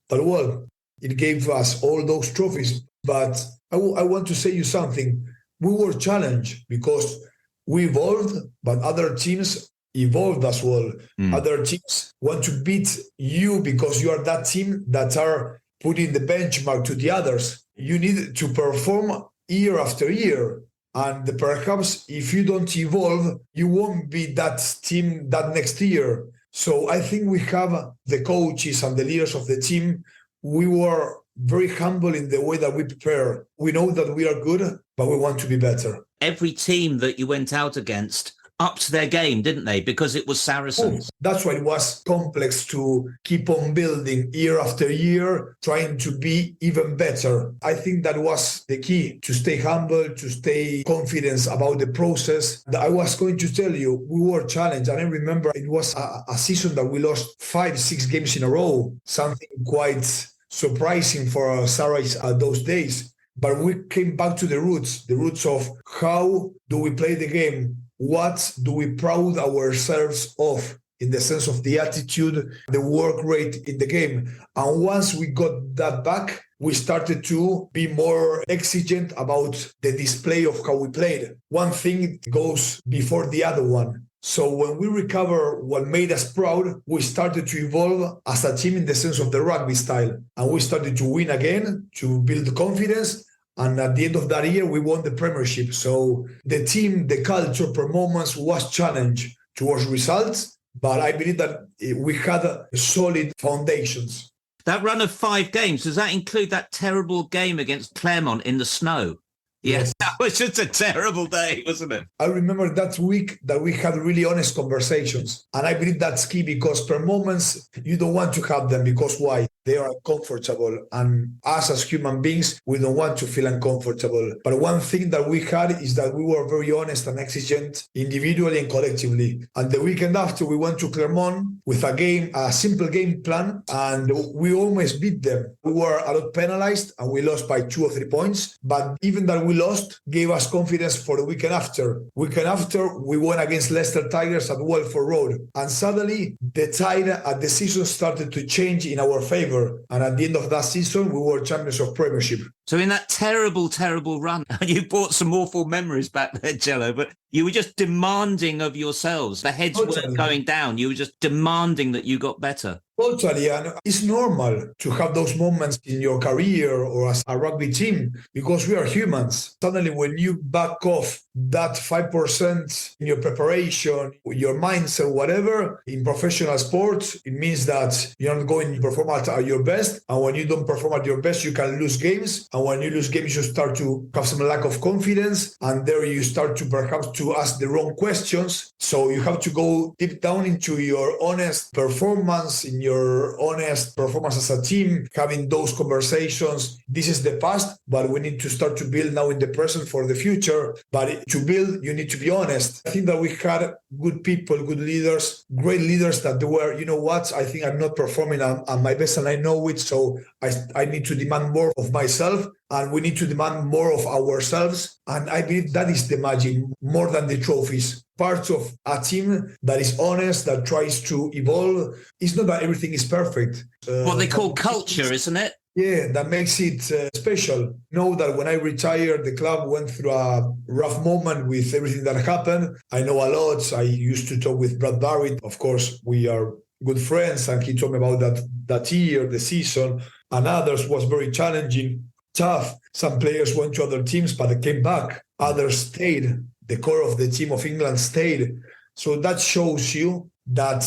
But well, it gave us all those trophies. But I want to say you something. We were challenged because we evolved, but other teams evolved as well. Other teams want to beat you because you are that team that are putting the benchmark to the others. You need to perform year after year. And perhaps if you don't evolve, you won't be that team that next year. So I think we have the coaches and the leaders of the team. We were very humble in the way that we prepare. We know that we are good, but we want to be better. Every team that you went out against upped their game, didn't they? Because it was Saracens. That's why it was complex to keep on building year after year, trying to be even better. I think that was the key, to stay humble, to stay confident about the process. I was going to tell you, we were challenged. And I remember it was a season that we lost 5-6 games in a row, something quite surprising for Saracens at those days. But we came back to the roots of how do we play the game? What do we proud ourselves of in the sense of the attitude, the work rate in the game? And once we got that back, we started to be more exigent about the display of how we played. One thing goes before the other one. So when we recover what made us proud, we started to evolve as a team in the sense of the rugby style. And we started to win again, to build confidence. And at the end of that year, we won the Premiership. So the team, the culture, performance was challenged towards results. But I believe that we had solid foundations. That run of 5 games, does that include that terrible game against Clermont in the snow? Yes, that was just a terrible day, wasn't it? I remember that week that we had really honest conversations. And I believe that's key, because per moments, you don't want to have them. Because why? They are uncomfortable. And us as human beings, we don't want to feel uncomfortable. But one thing that we had is that we were very honest and exigent individually and collectively. And the weekend after, we went to Clermont with a simple game plan, and we almost beat them. We were a lot penalized and we lost by 2 or 3 points. But even that we lost gave us confidence for the weekend after. Weekend after, we won against Leicester Tigers at Welford Road. And suddenly, the tide at the season started to change in our favor. And at the end of that season, we were champions of Premiership. So in that terrible, terrible run, you brought some awful memories back there, Jello, but you were just demanding of yourselves. The heads weren't going down. You were just demanding that you got better. Totally, and it's normal to have those moments in your career or as a rugby team, because we are humans. Suddenly, when you back off that 5% in your preparation, your mindset, whatever, in professional sports, it means that you're not going to perform at your best. And when you don't perform at your best, you can lose games. And when you lose games, you start to have some lack of confidence. And there you start to perhaps to ask the wrong questions. So you have to go deep down into your honest performance, in your honest performance as a team, having those conversations. This is the past, but we need to start to build now in the present for the future. But to build, you need to be honest. I think that we had good people, good leaders, great leaders that were, you know what, I think I'm not performing at my best and I know it. So I need to demand more of myself, and we need to demand more of ourselves. And I believe that is the magic, more than the trophies. Part of a team that is honest, that tries to evolve. It's not that everything is perfect. What they call culture, isn't it? Yeah, that makes it special. Know that when I retired, the club went through a rough moment with everything that happened. I know a lot. I used to talk with Brad Barrett. Of course, we are good friends, and he told me about that year, the season, and others was very challenging, tough. Some players went to other teams, but they came back. Others stayed. The core of the team of England stayed. So that shows you that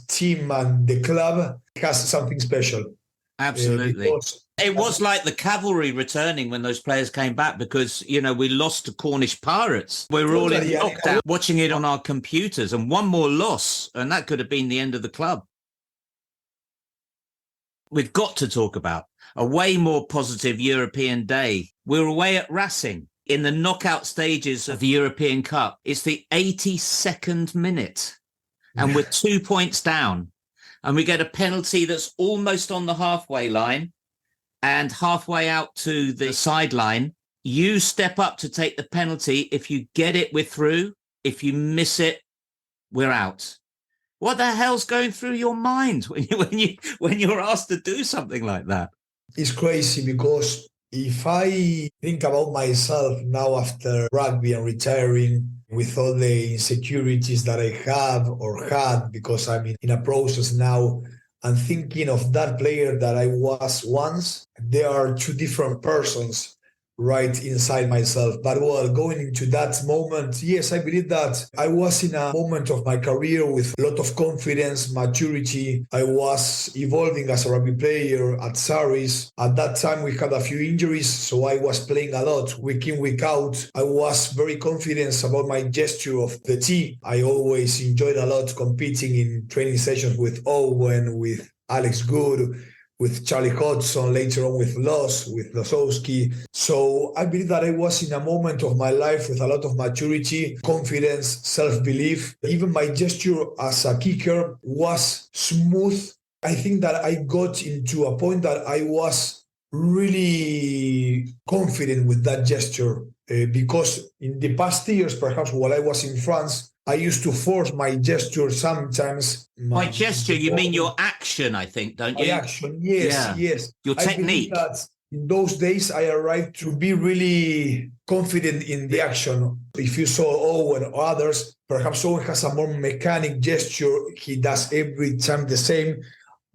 team and the club has something special. Absolutely. It was like the cavalry returning when those players came back, because, you know, we lost to Cornish Pirates. We were all in lockdown watching it on our computers, and one more loss, and that could have been the end of the club. We've got to talk about a way more positive European day. We were away at Racing in the knockout stages of the European Cup. It's the 82nd minute, and we're 2 points down. And we get a penalty that's almost on the halfway line and halfway out to the sideline. You step up to take the penalty. If you get it, we're through. If you miss it, we're out. What the hell's going through your mind when you're asked to do something like that? It's crazy, because if I think about myself now after rugby and retiring, with all the insecurities that I have or had, because I'm in a process now, and thinking of that player that I was once, they are two different persons. right inside myself. But well, going into that moment, yes, I believe that I was in a moment of my career with a lot of confidence, maturity. I was evolving as a rugby player at Saracens. At that time, we had a few injuries, so I was playing a lot, week in, week out. I was very confident about my gesture of the T. I always enjoyed a lot competing in training sessions with Owen, with Alex Good, with Charlie Hodgson, later on with Loss, with Losowski. So I believe that I was in a moment of my life with a lot of maturity, confidence, self-belief. Even my gesture as a kicker was smooth. I think that I got into a point that I was really confident with that gesture because in the past years, perhaps while I was in France, I used to force my gesture sometimes. By gesture, you mean your action, I think, don't you? My action, yes, yes. Your technique. That in those days, I arrived to be really confident in the action. If you saw Owen or others, perhaps Owen has a more mechanic gesture. He does every time the same.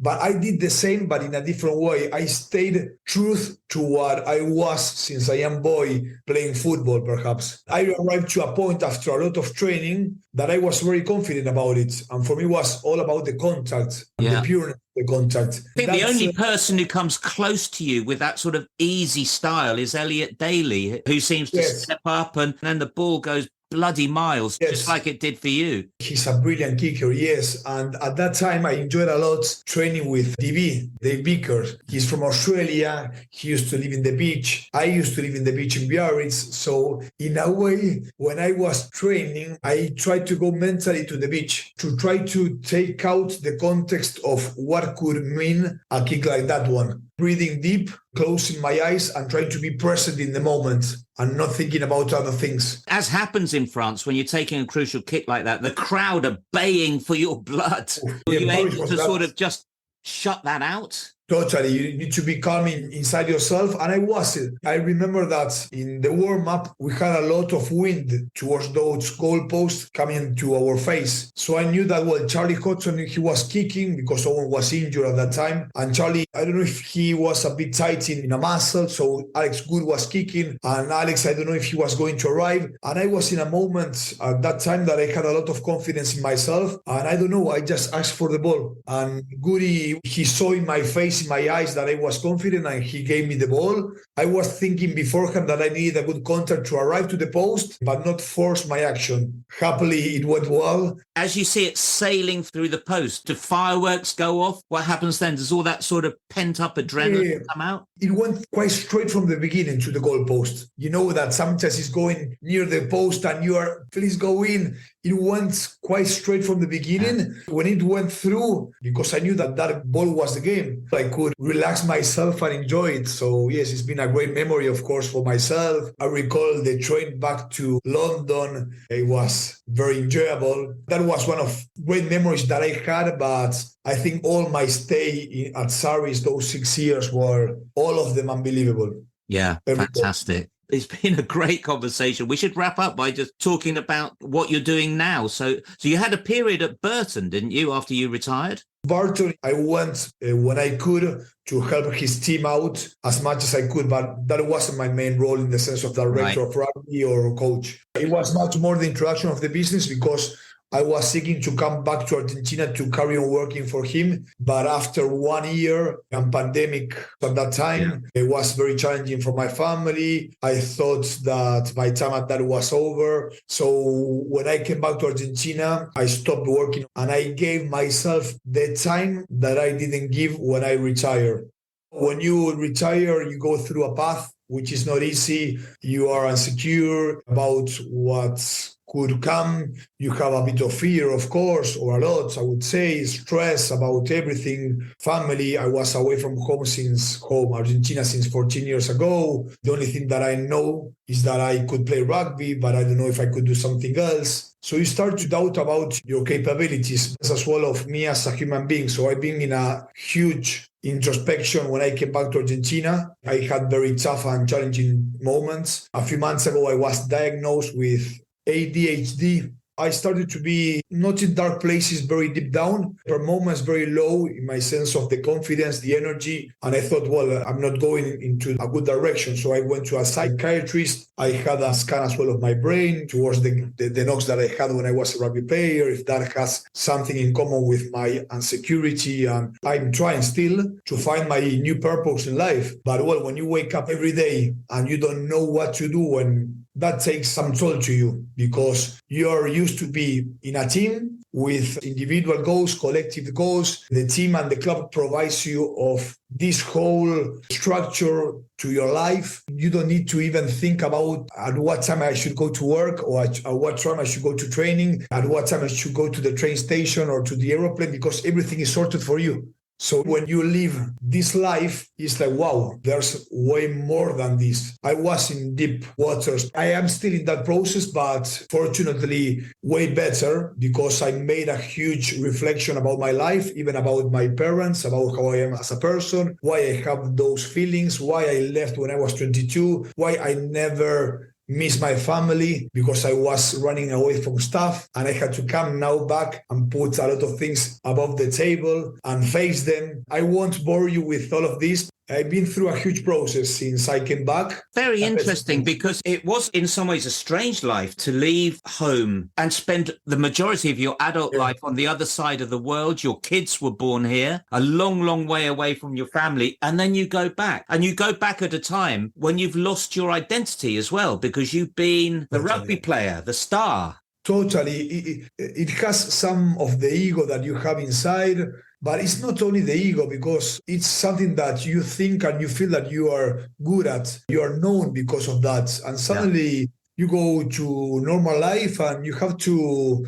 But I did the same, but in a different way. I stayed true to what I was since I am boy playing football, perhaps. I arrived to a point after a lot of training that I was very confident about it. And for me, it was all about the contact, the pureness of the contact. I think the only person who comes close to you with that sort of easy style is Elliot Daly, who seems to step up and then the ball goes bloody miles, just like it did for you. He's a brilliant kicker, yes. And at that time, I enjoyed a lot training with Dave Vickers. He's from Australia. He used to live in the beach. I used to live in the beach in Biarritz. So in a way, when I was training, I tried to go mentally to the beach to try to take out the context of what could mean a kick like that one. Breathing deep, closing my eyes and trying to be present in the moment and not thinking about other things. As happens in France, when you're taking a crucial kick like that, the crowd are baying for your blood. Were you able to sort of just shut that out? Totally. You need to be calm inside yourself. And I wasn't. I remember that in the warm-up, we had a lot of wind towards those goalposts coming to our face. So I knew that, well, Charlie Hodgson, he was kicking because Owen was injured at that time. And Charlie, I don't know if he was a bit tight in a muscle. So Alex Good was kicking. And Alex, I don't know if he was going to arrive. And I was in a moment at that time that I had a lot of confidence in myself. And I don't know, I just asked for the ball. And Goody, he saw in my face, in my eyes, that I was confident and he gave me the ball. I was thinking beforehand that I needed a good contact to arrive to the post, but not force my action. Happily, it went well. As you see it sailing through the post, do fireworks go off? What happens then? Does all that sort of pent-up adrenaline come out? It went quite straight from the beginning to the goal post. You know that sometimes it's going near the post and you are, please go in. It went quite straight from the beginning. When it went through, because I knew that that ball was the game, I could relax myself and enjoy it. So yes, it's been a great memory, of course, for myself. I recall the train back to London. It was very enjoyable. That was one of great memories that I had, but I think all my stay at Saracens, those 6 years, were all of them unbelievable. Yeah, fantastic. It's been a great conversation. We should wrap up by just talking about what you're doing now. So you had a period at Burton, didn't you, after you retired? Burton, I went when I could to help his team out as much as I could, but that wasn't my main role in the sense of director of rugby or coach. It was much more the introduction of the business because I was seeking to come back to Argentina to carry on working for him. But after 1 year and pandemic at that time, it was very challenging for my family. I thought that my time at that was over. So when I came back to Argentina, I stopped working and I gave myself the time that I didn't give when I retired. When you retire, you go through a path which is not easy. You are insecure about what could come. You have a bit of fear, of course, or a lot, I would say, stress about everything. Family, I was away from home, Argentina, since 14 years ago. The only thing that I know is that I could play rugby, but I don't know if I could do something else. So you start to doubt about your capabilities as well of me as a human being. So I've been in a huge introspection when I came back to Argentina. I had very tough and challenging moments. A few months ago, I was diagnosed with ADHD. I started to be not in dark places, very deep down, per moments very low in my sense of the confidence, the energy. And I thought, well, I'm not going into a good direction. So I went to a psychiatrist. I had a scan as well of my brain towards the knocks that I had when I was a rugby player, if that has something in common with my insecurity. And I'm trying still to find my new purpose in life. But well, when you wake up every day and you don't know what to do, and that takes some toll to you because you're used to be in a team with individual goals, collective goals. The team and the club provides you of this whole structure to your life. You don't need to even think about at what time I should go to work or at what time I should go to training, at what time I should go to the train station or to the aeroplane, because everything is sorted for you. So when you live this life, it's like, wow, there's way more than this. I was in deep waters. I am still in that process, but fortunately way better because I made a huge reflection about my life, even about my parents, about how I am as a person, why I have those feelings, why I left when I was 22, why I never miss my family because I was running away from stuff, and I had to come now back and put a lot of things above the table and face them. I won't bore you with all of this. I've been through a huge process since I came back. Very interesting, because it was in some ways a strange life to leave home and spend the majority of your adult life on the other side of the world. Your kids were born here, a long, long way away from your family. And then you go back, and you go back at a time when you've lost your identity as well, because you've been the rugby player, the star. Totally. It has some of the ego that you have inside, but it's not only the ego, because it's something that you think and you feel that you are good at. You are known because of that. And suddenly you go to normal life and you have to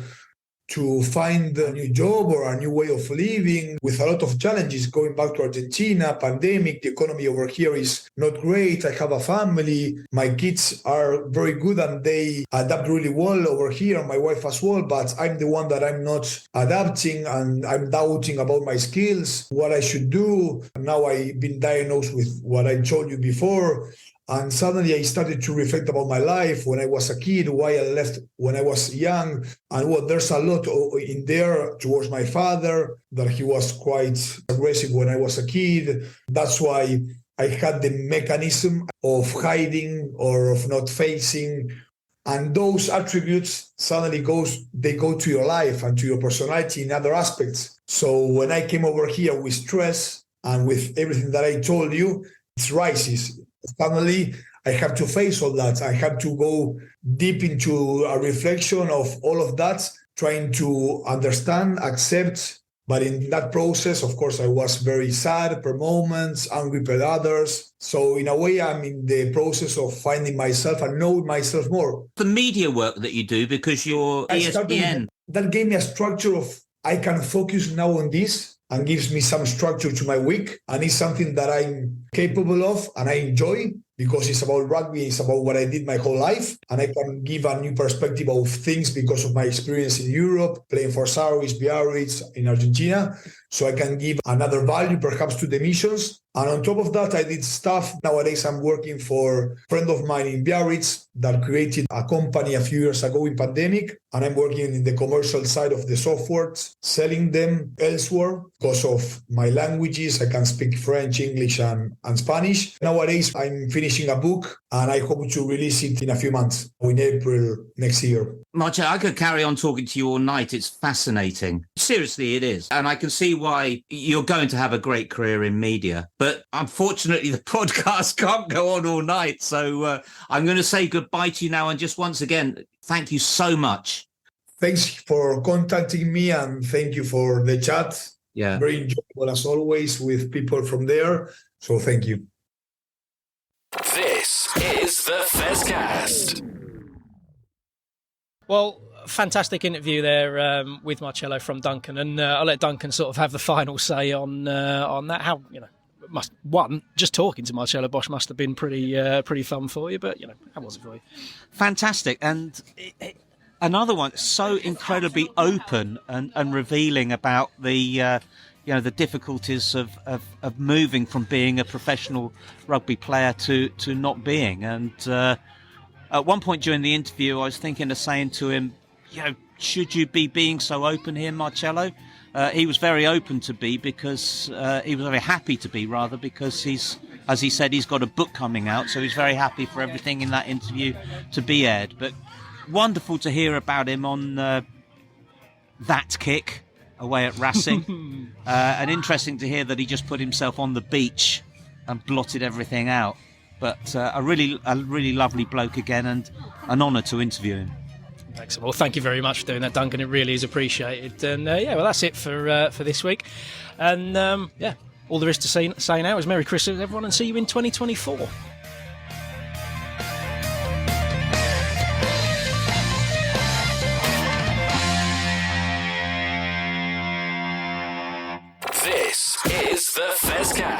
find a new job or a new way of living with a lot of challenges. Going back to Argentina, pandemic, the economy over here is not great. I have a family. My kids are very good and they adapt really well over here, and my wife as well. But I'm the one that I'm not adapting, and I'm doubting about my skills, what I should do. Now I've been diagnosed with what I told you before. And suddenly I started to reflect about my life when I was a kid, why I left when I was young. And well, there's a lot in there towards my father, that he was quite aggressive when I was a kid. That's why I had the mechanism of hiding or of not facing. And those attributes suddenly go to your life and to your personality in other aspects. So when I came over here with stress and with everything that I told you, it rises. Suddenly, I have to face all that. I have to go deep into a reflection of all of that, trying to understand, accept. But in that process, of course, I was very sad per moments, angry per others. So in a way, I'm in the process of finding myself and knowing myself more. The media work that you do, because you're ESPN. That gave me a structure of, I can focus now on this, and gives me some structure to my week. And it's something that I'm capable of and I enjoy, because it's about rugby, it's about what I did my whole life. And I can give a new perspective of things because of my experience in Europe, playing for Saracens, Biarritz, in Argentina. So I can give another value perhaps to the missions. And on top of that, I did stuff. Nowadays, I'm working for a friend of mine in Biarritz that created a company a few years ago in pandemic. And I'm working in the commercial side of the software, selling them elsewhere because of my languages. I can speak French, English, and Spanish. Nowadays, I'm finishing a book and I hope to release it in a few months, in April next year. Marcelo, I could carry on talking to you all night. It's fascinating. Seriously, it is. And I can see why you're going to have a great career in media. But unfortunately, the podcast can't go on all night. So I'm going to say goodbye to you now. And just once again, thank you so much. Thanks for contacting me and thank you for the chat. Yeah. Very enjoyable as always with people from there. So thank you. This is the Fezcast. Well, fantastic interview there with Marcelo from Duncan, and I'll let Duncan sort of have the final say on that. How just talking to Marcelo Bosch must have been pretty fun for you, but how was it for you? Fantastic, and another one so incredibly open and revealing about the the difficulties of moving from being a professional rugby player to not being. And at one point during the interview, I was thinking of saying to him, should you be being so open here, Marcelo? He was very open to be because he was very happy to be, rather, because he's, as he said, he's got a book coming out, so he's very happy for everything in that interview to be aired. But wonderful to hear about him on that kick away at Racing, and interesting to hear that he just put himself on the beach and blotted everything out. But a really lovely bloke again, and an honour to interview him. Excellent. Well, thank you very much for doing that, Duncan. It really is appreciated. And well, that's it for this week. And all there is to say now is Merry Christmas, everyone, and see you in 2024. This is the Fezcast.